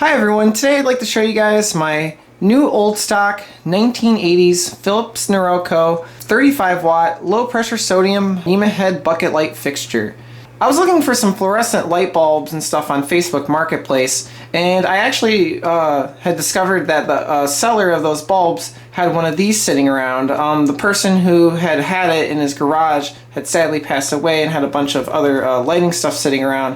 Hi everyone, today I'd like to show you guys my new old stock 1980s Philips Norelco 35 watt low pressure sodium NEMA head bucket light fixture. I was looking for some fluorescent light bulbs and stuff on Facebook Marketplace, and I actually had discovered that the seller of those bulbs had one of these sitting around. The person who had it in his garage had sadly passed away and had a bunch of other lighting stuff sitting around.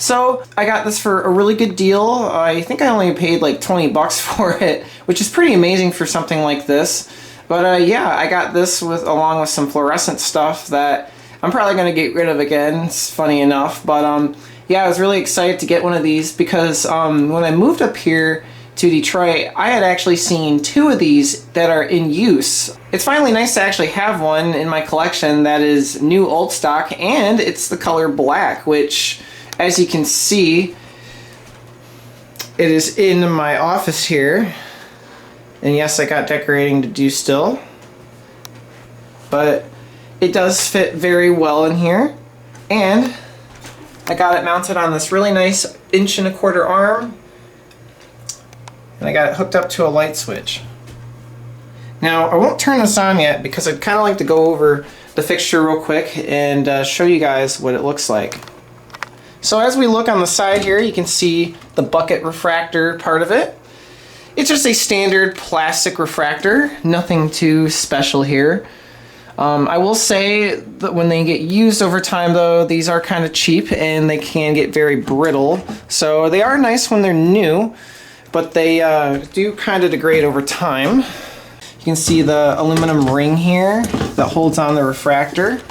So I got this for a really good deal. I think I only paid like 20 bucks for it, which is pretty amazing for something like this. But yeah, I got this along with some fluorescent stuff that I'm probably going to get rid of again. It's funny enough. But yeah, I was really excited to get one of these because when I moved up here to Detroit, I had actually seen two of these that are in use. It's finally nice to actually have one in my collection that is new old stock, and it's the color black, which, as you can see, it is in my office here. And yes, I got decorating to do still, but it does fit very well in here. And I got it mounted on this really nice 1.25" arm, and I got it hooked up to a light switch. Now, I won't turn this on yet because I'd kind of like to go over the fixture real quick and show you guys what it looks like. So as we look on the side here, you can see the bucket refractor part of it. It's just a standard plastic refractor, nothing too special here. I will say that when they get used over time though, these are kind of cheap and they can get very brittle. So they are nice when they're new, but they do kind of degrade over time. You can see the aluminum ring here that holds on the refractor.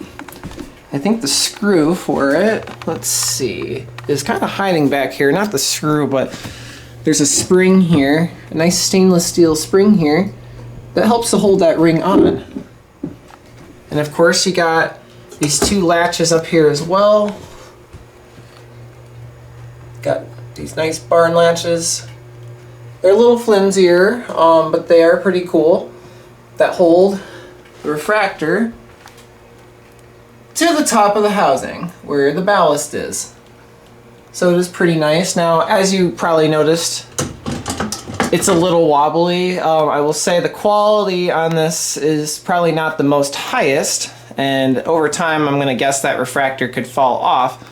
I think the screw for it, let's see, is kind of hiding back here. Not the screw, but there's a spring here, a nice stainless steel spring here that helps to hold that ring on. And of course you got these two latches up here as well. Got these nice barn latches. They're a little flimsier, but they are pretty cool, that hold the refractor to the top of the housing where the ballast is. So it is pretty nice. Now, as you probably noticed, it's a little wobbly. I will say the quality on this is probably not the most highest, and over time I'm gonna guess that refractor could fall off.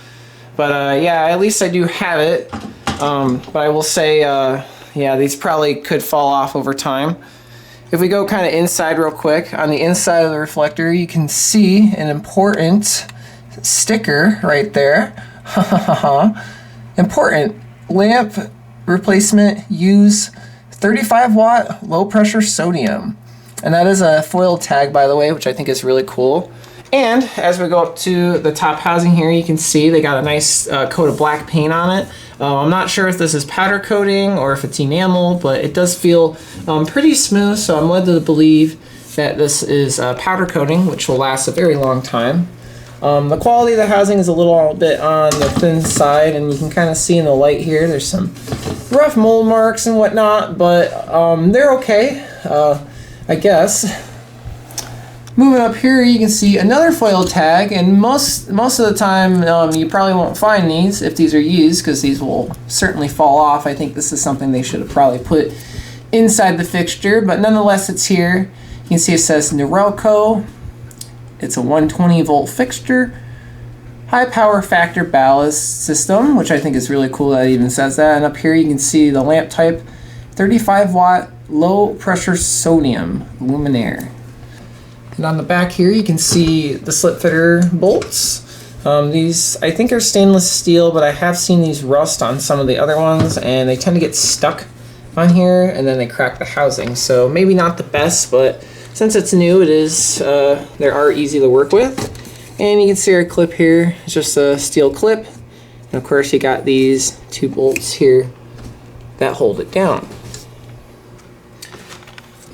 But yeah, at least I do have it. But I will say, yeah, these probably could fall off over time. If we go kind of inside real quick, on the inside of the reflector, you can see an important sticker right there. Important lamp replacement, use 35 watt low pressure sodium. And that is a foil tag, by the way, which I think is really cool. And as we go up to the top housing here, you can see they got a nice coat of black paint on it. I'm not sure if this is powder coating or if it's enamel, but it does feel pretty smooth, so I'm led to believe that this is powder coating, which will last a very long time. The quality of the housing is a little bit on the thin side, and you can kind of see in the light here, there's some rough mold marks and whatnot, but they're okay, I guess. Moving up here, you can see another foil tag, and most of the time you probably won't find these if these are used, because these will certainly fall off. I think this is something they should have probably put inside the fixture, but nonetheless it's here. You can see it says Norelco. It's a 120 volt fixture, high power factor ballast system, which I think is really cool that it even says that. And up here you can see the lamp type, 35 watt low pressure sodium luminaire. And on the back here, you can see the slip fitter bolts. These, I think, are stainless steel, but I have seen these rust on some of the other ones, and they tend to get stuck on here, and then they crack the housing. So maybe not the best, but since it's new, it is. They are easy to work with. And you can see our clip here. It's just a steel clip. And of course, you got these two bolts here that hold it down.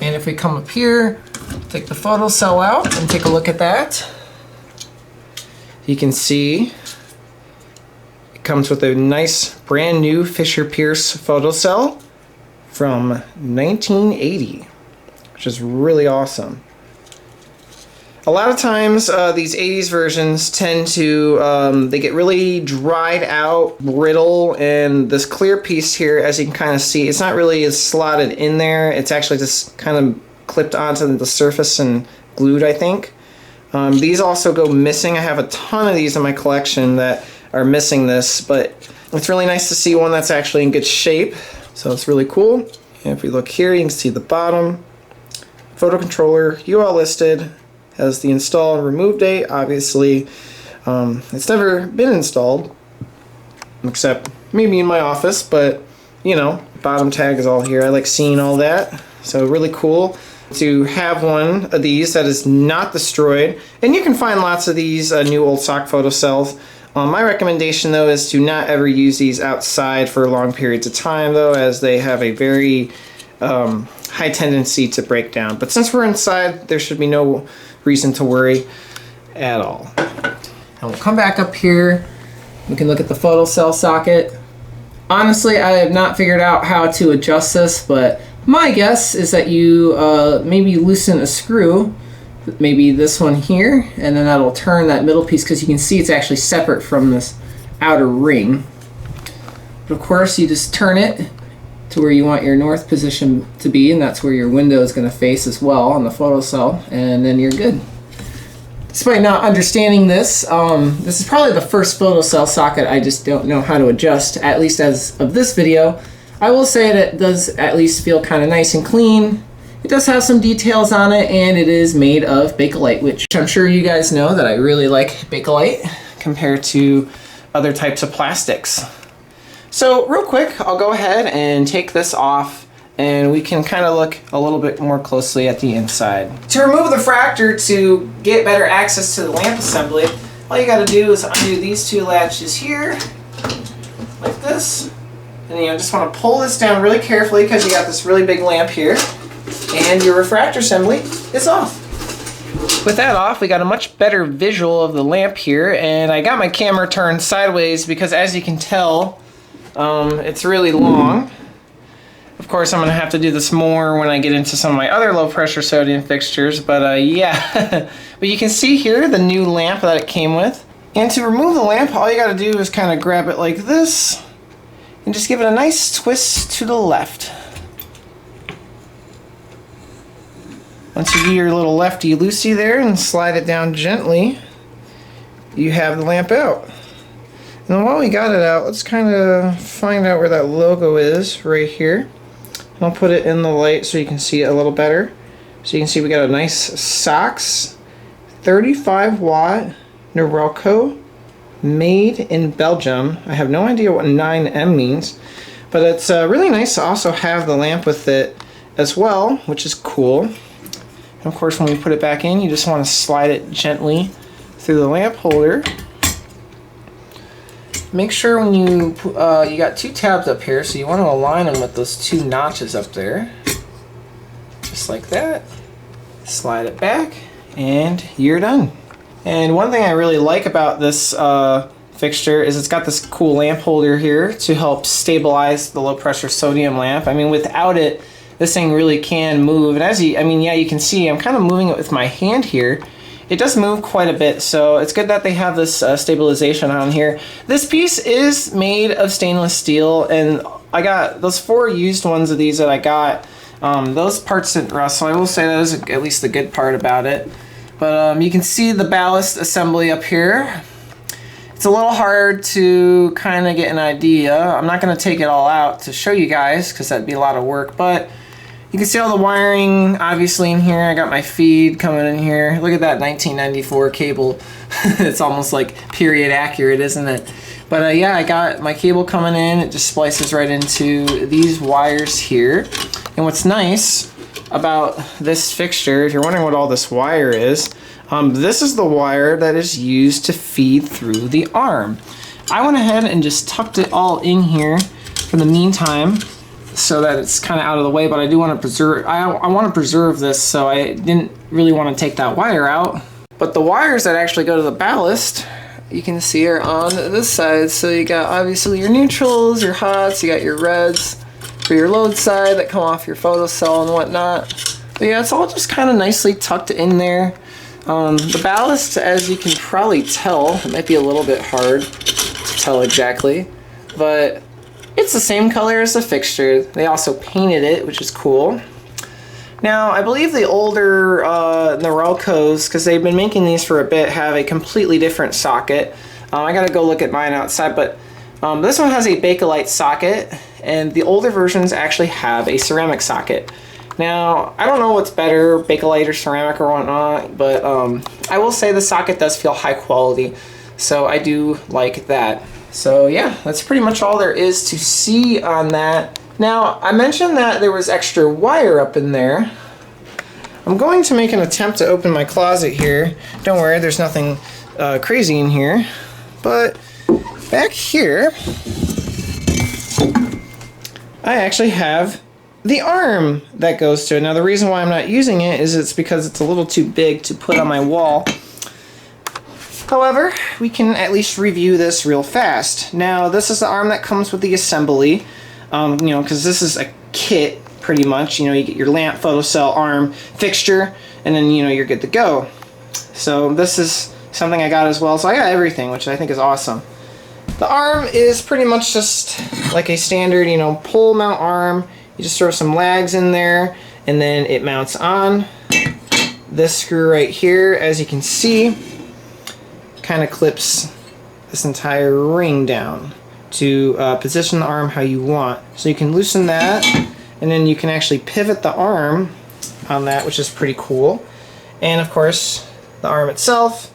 And if we come up here, take the photo cell out and take a look at that. You can see it comes with a nice brand new Fisher Pierce photo cell from 1980, which is really awesome. A lot of times these 80s versions tend to, they get really dried out, brittle, and this clear piece here, as you can kind of see, it's not really as slotted in there. It's actually just kind of clipped onto the surface and glued, I think. These also go missing. I have a ton of these in my collection that are missing this, but it's really nice to see one that's actually in good shape. So it's really cool. And if we look here, you can see the bottom. Photo controller, UL listed, has the install and remove date. Obviously, it's never been installed, except maybe in my office, but you know, bottom tag is all here. I like seeing all that. So really cool to have one of these that is not destroyed. And you can find lots of these new old stock photocells. My recommendation though is to not ever use these outside for long periods of time though, as they have a very high tendency to break down. But since we're inside, there should be no reason to worry at all. And we'll come back up here. We can look at the photocell socket. Honestly, I have not figured out how to adjust this, but my guess is that you maybe loosen a screw, maybe this one here, and then that'll turn that middle piece, because you can see it's actually separate from this outer ring. But of course, you just turn it to where you want your north position to be, and that's where your window is going to face as well on the photocell, and then you're good. Despite not understanding this, this is probably the first photocell socket I just don't know how to adjust, at least as of this video. I will say that it does at least feel kind of nice and clean. It does have some details on it, and it is made of Bakelite, which I'm sure you guys know that I really like Bakelite compared to other types of plastics. So real quick, I'll go ahead and take this off, and we can kind of look a little bit more closely at the inside. To remove the fracture to get better access to the lamp assembly, all you got to do is undo these two latches here, like this. And you just want to pull this down really carefully because you got this really big lamp here, and your refractor assembly is off. With that off, we got a much better visual of the lamp here, and I got my camera turned sideways because, as you can tell, it's really long. Of course, I'm going to have to do this more when I get into some of my other low pressure sodium fixtures, but yeah. But you can see here the new lamp that it came with. And to remove the lamp, all you got to do is kind of grab it like this and just give it a nice twist to the left. Once you do your little lefty-loosey there and slide it down gently, you have the lamp out. And then while we got it out, let's kind of find out where that logo is right here. And I'll put it in the light so you can see it a little better. So you can see we got a nice SOX 35 watt Norelco, made in Belgium. I have no idea what 9M means, but it's really nice to also have the lamp with it as well, which is cool. And of course, when we put it back in, you just want to slide it gently through the lamp holder. Make sure when you got two tabs up here, so you want to align them with those two notches up there. Just like that. Slide it back, and you're done. And one thing I really like about this fixture is it's got this cool lamp holder here to help stabilize the low pressure sodium lamp. I mean, without it, this thing really can move. And as you, I mean, yeah, you can see I'm kind of moving it with my hand here. It does move quite a bit, so it's good that they have this stabilization on here. This piece is made of stainless steel, and I got those 4 used ones of these that I got. Those parts didn't rust, so I will say that is at least the good part about it. But you can see the ballast assembly up here. It's a little hard to kind of get an idea. I'm not going to take it all out to show you guys because that'd be a lot of work, but you can see all the wiring obviously in here. I got my feed coming in here. Look at that 1994 cable. It's almost like period accurate, isn't it? But yeah, I got my cable coming in. It just splices right into these wires here. And what's nice about this fixture, if you're wondering what all this wire is, this is the wire that is used to feed through the arm. I went ahead and just tucked it all in here for the meantime, so that it's kind of out of the way, but I do want to preserve, I want to preserve this, so I didn't really want to take that wire out. But the wires that actually go to the ballast, you can see are on this side. So you got obviously your neutrals, your hots, you got your reds for your load side that come off your photocell and whatnot. But yeah, it's all just kind of nicely tucked in there. The ballast, as you can probably tell, it might be a little bit hard to tell exactly, but it's the same color as the fixture. They also painted it, which is cool. Now, I believe the older Norelcos, because they've been making these for a bit, have a completely different socket. I gotta go look at mine outside, but this one has a Bakelite socket, and the older versions actually have a ceramic socket. Now, I don't know what's better, Bakelite or ceramic or whatnot, but I will say the socket does feel high quality, so I do like that. So yeah, that's pretty much all there is to see on that. Now, I mentioned that there was extra wire up in there. I'm going to make an attempt to open my closet here. Don't worry, there's nothing crazy in here. But back here, I actually have the arm that goes to it. Now, the reason why I'm not using it is it's because it's a little too big to put on my wall. However, we can at least review this real fast. Now, this is the arm that comes with the assembly, you know, because this is a kit pretty much. You know, you get your lamp, photocell, arm, fixture, and then, you know, you're good to go. So this is something I got as well. So I got everything, which I think is awesome. The arm is pretty much just like a standard, you know, pole mount arm. You just throw some lags in there, and then it mounts on. This screw right here, as you can see, kind of clips this entire ring down to position the arm how you want. So you can loosen that, and then you can actually pivot the arm on that, which is pretty cool. And of course, the arm itself,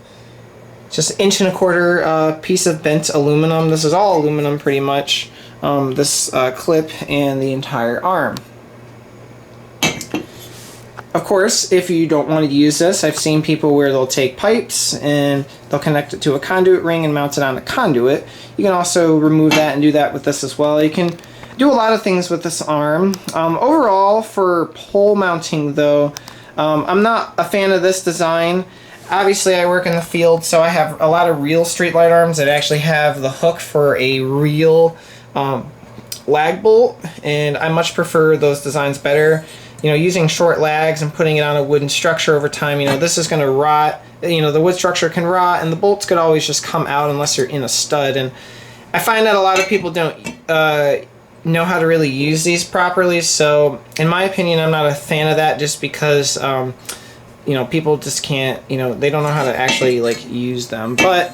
just an 1.25 inch piece of bent aluminum. This is all aluminum pretty much. This clip and the entire arm. Of course, if you don't want to use this, I've seen people where they'll take pipes and they'll connect it to a conduit ring and mount it on the conduit. You can also remove that and do that with this as well. You can do a lot of things with this arm. Overall, for pole mounting though, I'm not a fan of this design. Obviously, I work in the field, so I have a lot of real streetlight arms that actually have the hook for a real lag bolt, and I much prefer those designs better. You know, using short lags and putting it on a wooden structure over time, you know, this is going to rot. You know, the wood structure can rot, and the bolts could always just come out unless you're in a stud. And I find that a lot of people don't know how to really use these properly. So, in my opinion, I'm not a fan of that, just because you know, people just can't. You know, they don't know how to actually like use them. But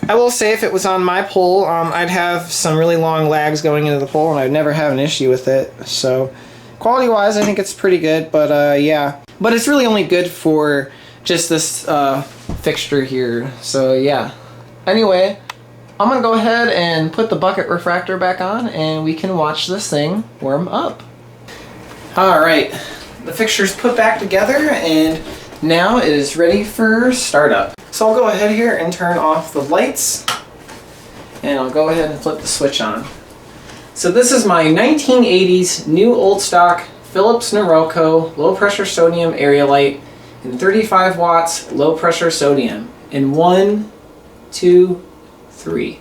I will say, if it was on my pole, I'd have some really long lags going into the pole, and I'd never have an issue with it. So, quality-wise, I think it's pretty good, but yeah. But it's really only good for just this fixture here, so yeah. Anyway, I'm gonna go ahead and put the bucket refractor back on, and we can watch this thing warm up. Alright, the fixture's put back together, and now it is ready for startup. So I'll go ahead here and turn off the lights, and I'll go ahead and flip the switch on. So this is my 1980s new old stock Philips Norelco low pressure sodium area light in 35 watts low pressure sodium in 1, 2, 3.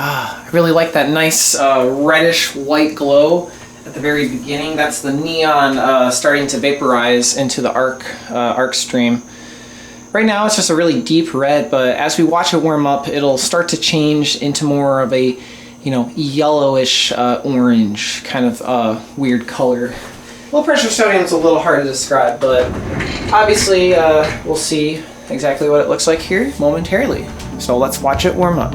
I really like that nice reddish white glow at the very beginning. That's the neon starting to vaporize into the arc stream. Right now it's just a really deep red, but as we watch it warm up, it'll start to change into more of a, you know, yellowish orange kind of weird color. Low pressure sodium is a little hard to describe, but obviously we'll see exactly what it looks like here momentarily. So let's watch it warm up.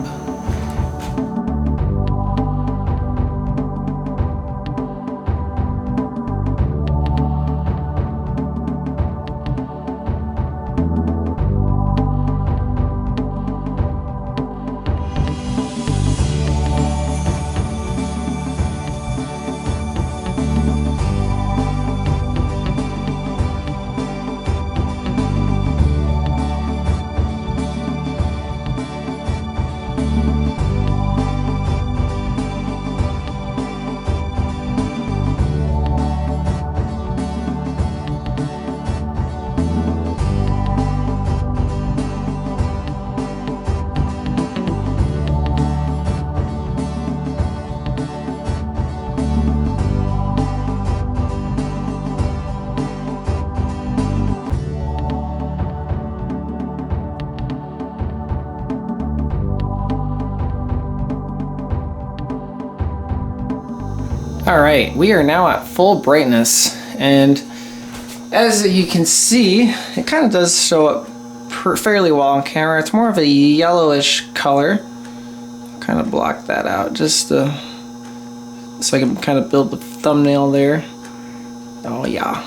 Alright, we are now at full brightness, and as you can see, it kind of does show up fairly well on camera. It's more of a yellowish color. Kind of block that out just so I can kind of build the thumbnail there. Oh yeah,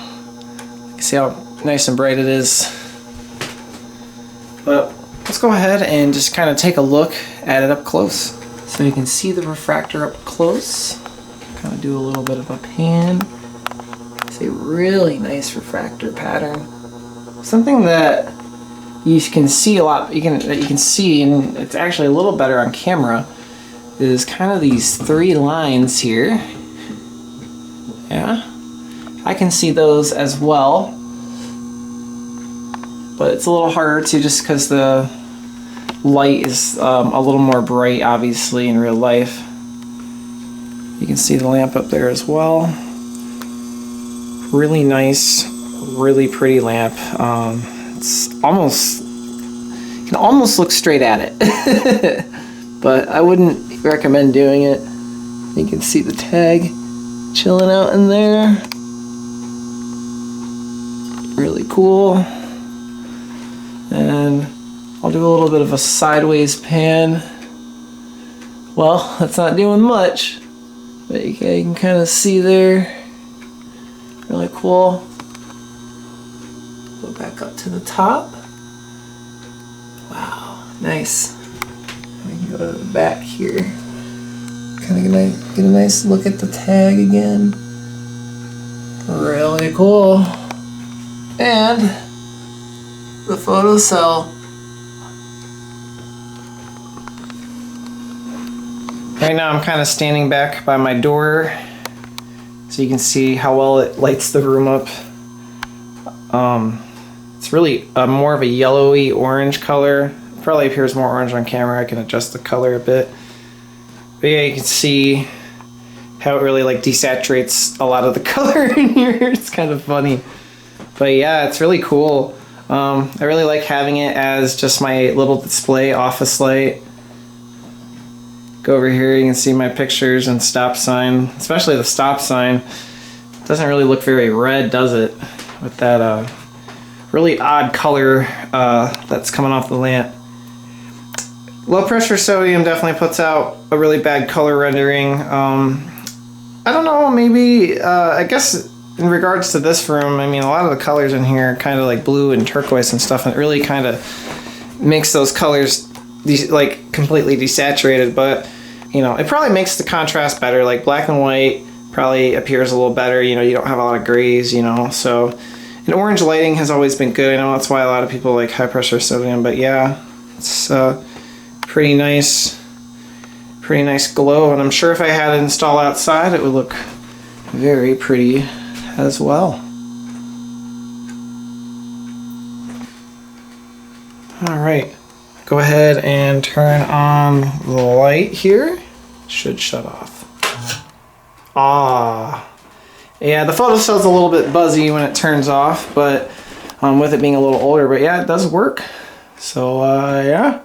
you see how nice and bright it is. But let's go ahead and just kind of take a look at it up close. So you can see the refractor up close. Kind of do a little bit of a pan. It's a really nice refractor pattern. Something that you can see a lot, you can see, and it's actually a little better on camera, is kind of these three lines here. Yeah, I can see those as well, but it's a little harder to, just because the light is a little more bright, obviously, in real life. You can see the lamp up there as well. Really nice, really pretty lamp. It's almost, you can almost look straight at it, but I wouldn't recommend doing it. You can see the tag chilling out in there. Really cool. And I'll do a little bit of a sideways pan. Well, that's not doing much, but you can kind of see there. Really cool. Go back up to the top. Wow, nice. We can go to the back here. Kind of get a nice look at the tag again. Really cool. And the photocell. Right now I'm kind of standing back by my door, so you can see how well it lights the room up. It's really more of a yellowy orange color. It probably appears more orange on camera. I can adjust the color a bit. But yeah, you can see how it really like desaturates a lot of the color in here. It's kind of funny. But yeah, it's really cool. I really like having it as just my little display office light. Go over here, you can see my pictures and stop sign, especially the stop sign. Doesn't really look very red, does it? With that really odd color that's coming off the lamp. Low pressure sodium definitely puts out a really bad color rendering. I don't know, maybe, I guess in regards to this room, I mean, a lot of the colors in here are kind of like blue and turquoise and stuff, and it really kind of makes those colors like completely desaturated, but you know, it probably makes the contrast better. Like black and white probably appears a little better, you know, you don't have a lot of grays, you know, so, and orange lighting has always been good. I know that's why a lot of people like high pressure sodium, but yeah, it's pretty nice glow, and I'm sure if I had it installed outside it would look very pretty as well. All right, go ahead and turn on the light here. Should shut off. Ah, yeah, the photocell's a little bit buzzy when it turns off, but with it being a little older, but yeah, it does work. So yeah.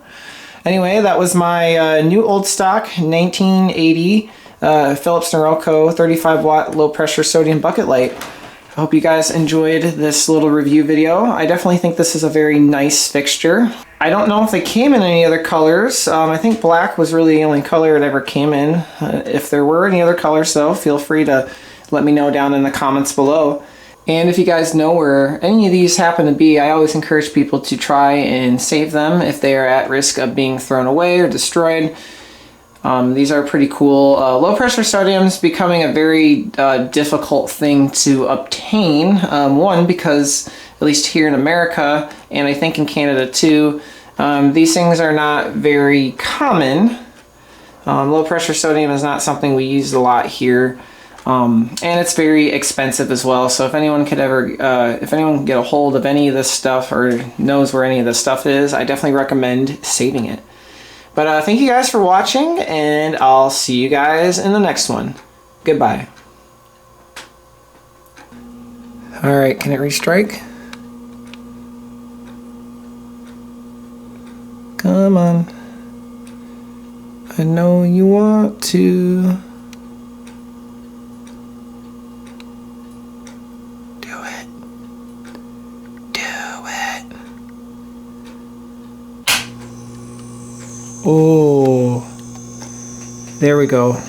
Anyway, that was my new old stock 1980 Philips Norelco 35 watt low pressure sodium bucket light. I hope you guys enjoyed this little review video. I definitely think this is a very nice fixture. I don't know if they came in any other colors. I think black was really the only color it ever came in. If there were any other colors though, feel free to let me know down in the comments below. And if you guys know where any of these happen to be, I always encourage people to try and save them if they are at risk of being thrown away or destroyed. These are pretty cool. Low pressure sodium is becoming a very difficult thing to obtain. One, because at least here in America, and I think in Canada too, these things are not very common. Low pressure sodium is not something we use a lot here. And it's very expensive as well. So if anyone could ever, if anyone can get a hold of any of this stuff or knows where any of this stuff is, I definitely recommend saving it. But thank you guys for watching, and I'll see you guys in the next one. Goodbye. Alright, can it restrike? Come on. I know you want to. Oh, there we go.